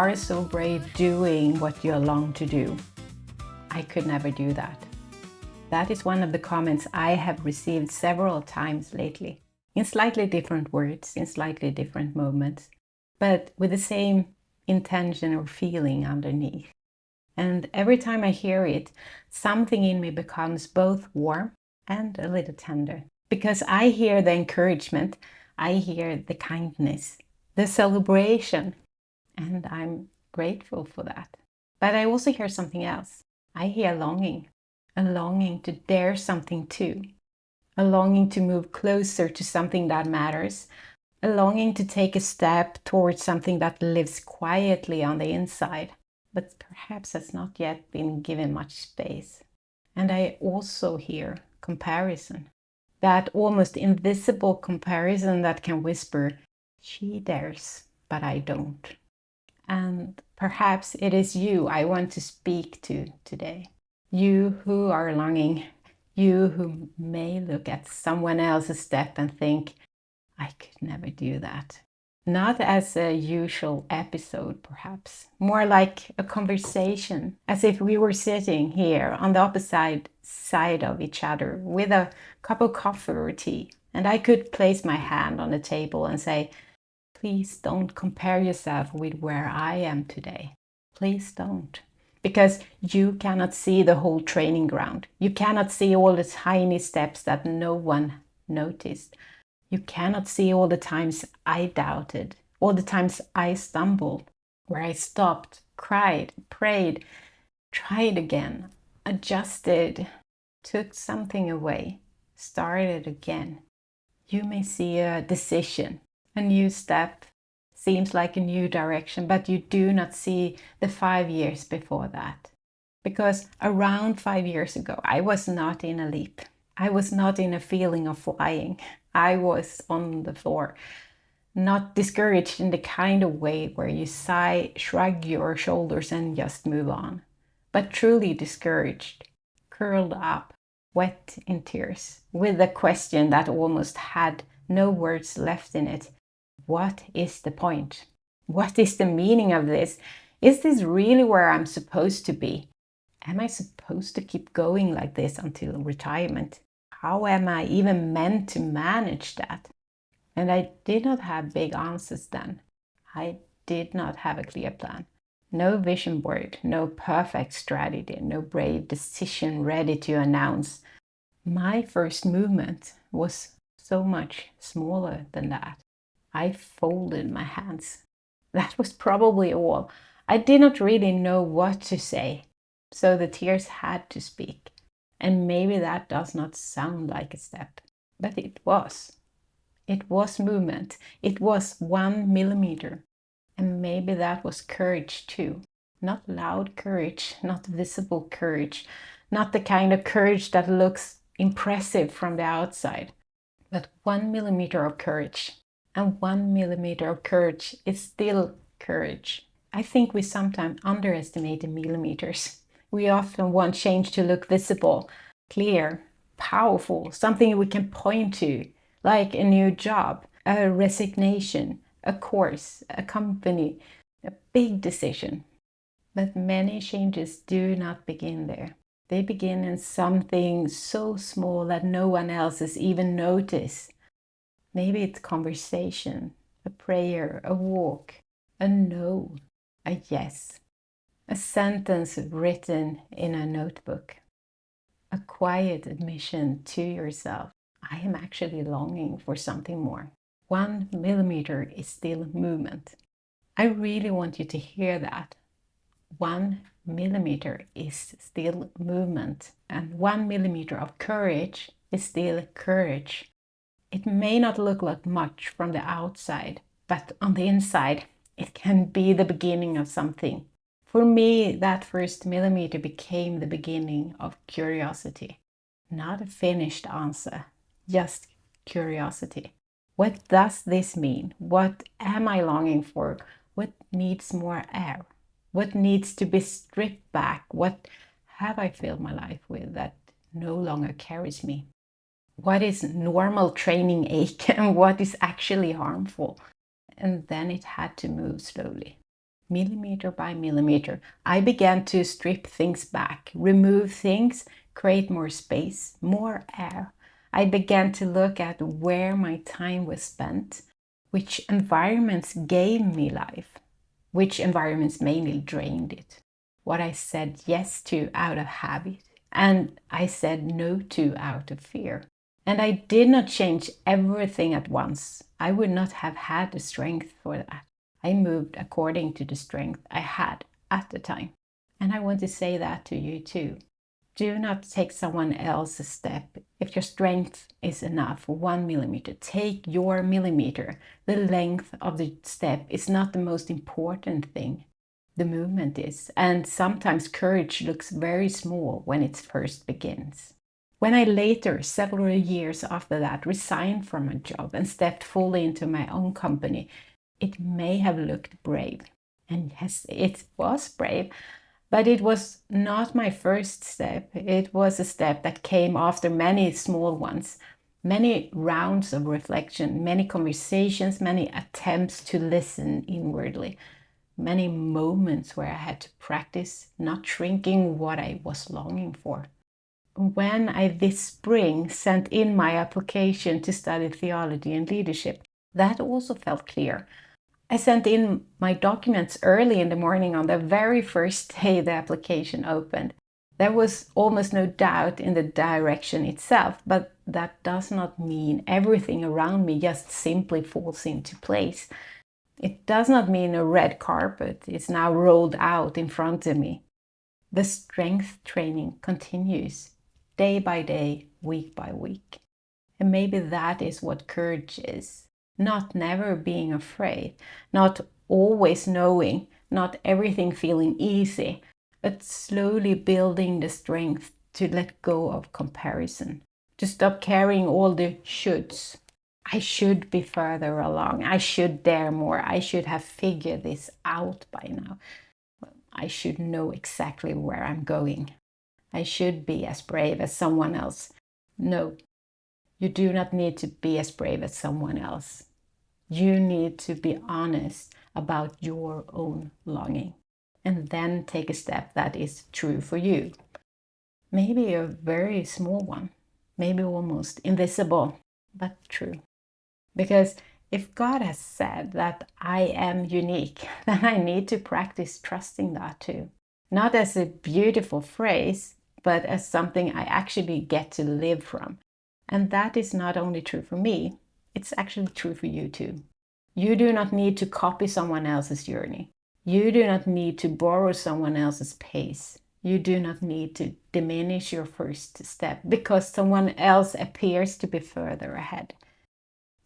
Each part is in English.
are so brave doing what you long to do. I could never do that. That is one of the comments I have received several times lately, in slightly different words, in slightly different moments, but with the same intention or feeling underneath. And every time I hear it, something in me becomes both warm and a little tender. Because I hear the encouragement, I hear the kindness, the celebration, and I'm grateful for that. But I also hear something else. I hear longing, a longing to dare something too, a longing to move closer to something that matters, a longing to take a step towards something that lives quietly on the inside, but perhaps has not yet been given much space. And I also hear comparison, that almost invisible comparison that can whisper, she dares, but I don't. And perhaps it is you I want to speak to today. You who are longing, you who may look at someone else's step and think, I could never do that. Not as a usual episode, perhaps. More like a conversation, as if we were sitting here on the opposite side of each other with a cup of coffee or tea. And I could place my hand on the table and say, please don't compare yourself with where I am today. Please don't. Because you cannot see the whole training ground. You cannot see all the tiny steps that no one noticed. You cannot see all the times I doubted, all the times I stumbled, where I stopped, cried, prayed, tried again, adjusted, took something away, started again. You may see a decision, a new step, seems like a new direction, but you do not see the 5 years before that. Because around 5 years ago, I was not in a leap. I was not in a feeling of flying. I was on the floor, not discouraged in the kind of way where you sigh, shrug your shoulders and just move on, but truly discouraged, curled up, wet in tears, with a question that almost had no words left in it. What is the point? What is the meaning of this? Is this really where I'm supposed to be? Am I supposed to keep going like this until retirement? How am I even meant to manage that? And I did not have big answers then. I did not have a clear plan. No vision board, no perfect strategy, no brave decision ready to announce. My first movement was so much smaller than that. I folded my hands. That was probably all. I did not really know what to say, so the tears had to speak. And maybe that does not sound like a step, but it was. It was movement. It was 1 millimeter. And maybe that was courage too. Not loud courage, not visible courage, not the kind of courage that looks impressive from the outside, but 1 millimeter of courage. And 1 millimeter of courage is still courage. I think we sometimes underestimate the millimeters. We often want change to look visible, clear, powerful, something we can point to, like a new job, a resignation, a course, a company, a big decision. But many changes do not begin there. They begin in something so small that no one else has even noticed. Maybe it's conversation, a prayer, a walk, a no, a yes, a sentence written in a notebook, a quiet admission to yourself. I am actually longing for something more. 1 millimeter is still movement. I really want you to hear that. 1 millimeter is still movement, and 1 millimeter of courage is still courage. It may not look like much from the outside, but on the inside, it can be the beginning of something. For me, that first millimeter became the beginning of curiosity. Not a finished answer, just curiosity. What does this mean? What am I longing for? What needs more air? What needs to be stripped back? What have I filled my life with that no longer carries me? What is normal training ache and what is actually harmful? And then it had to move slowly. millimeter by millimeter. I began to strip things back, remove things, create more space, more air. I began to look at where my time was spent, which environments gave me life, which environments mainly drained it, what I said yes to out of habit, and I said no to out of fear. And I did not change everything at once. I would not have had the strength for that. I moved according to the strength I had at the time. And I want to say that to you too. Do not take someone else's step. If your strength is enough, 1 millimeter, take your millimeter. The length of the step is not the most important thing. The movement is. And sometimes courage looks very small when it first begins. When I later, several years after that, resigned from a job and stepped fully into my own company, it may have looked brave. And yes, it was brave. But it was not my first step. It was a step that came after many small ones, many rounds of reflection, many conversations, many attempts to listen inwardly, many moments where I had to practice not shrinking what I was longing for. When I this spring sent in my application to study theology and leadership, that also felt clear. I sent in my documents early in the morning on the very first day the application opened. There was almost no doubt in the direction itself, but that does not mean everything around me just simply falls into place. It does not mean a red carpet is now rolled out in front of me. The strength training continues day by day, week by week. And maybe that is what courage is. Not never being afraid, not always knowing, not everything feeling easy, but slowly building the strength to let go of comparison, to stop carrying all the shoulds. I should be further along, I should dare more, I should have figured this out by now. I should know exactly where I'm going. I should be as brave as someone else. No. You do not need to be as brave as someone else. You need to be honest about your own longing and then take a step that is true for you. Maybe a very small one, maybe almost invisible, but true. Because if God has said that I am unique, then I need to practice trusting that too. Not as a beautiful phrase, but as something I actually get to live from. And that is not only true for me, it's actually true for you too. You do not need to copy someone else's journey. You do not need to borrow someone else's pace. You do not need to diminish your first step because someone else appears to be further ahead.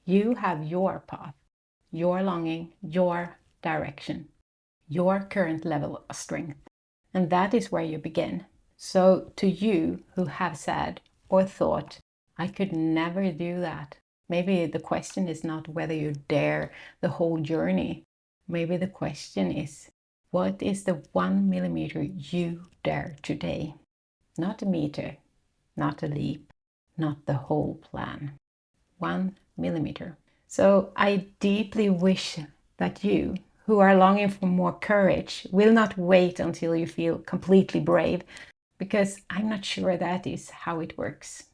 You have your path, your longing, your direction, your current level of strength. And that is where you begin. So to you who have said or thought, I could never do that. Maybe the question is not whether you dare the whole journey. Maybe the question is, what is the 1 millimeter you dare today? Not a meter, not a leap, not the whole plan. 1 millimeter. So I deeply wish that you, who are longing for more courage, will not wait until you feel completely brave, because I'm not sure that is how it works.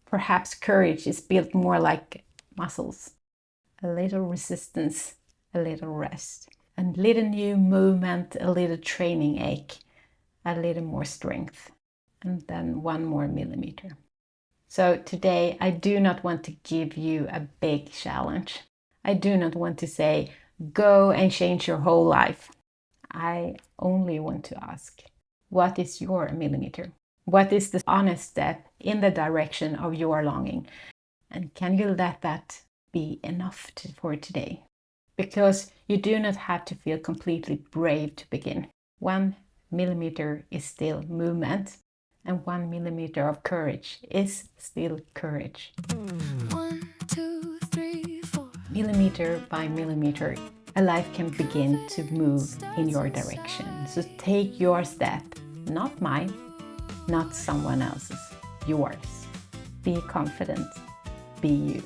Perhaps courage is built more like muscles. A little resistance, a little rest, a little new movement, a little training ache, a little more strength, and then 1 more millimeter. So today I do not want to give you a big challenge. I do not want to say, go and change your whole life. I only want to ask, what is your millimeter? What is the honest step in the direction of your longing? And can you let that be enough for today? Because you do not have to feel completely brave to begin. 1 millimeter is still movement, and 1 millimeter of courage is still courage. 1, 2, 3, 4. Millimeter by millimeter, a life can begin to move in your direction. So take your step, not mine, not someone else's, yours. Be confident, be you.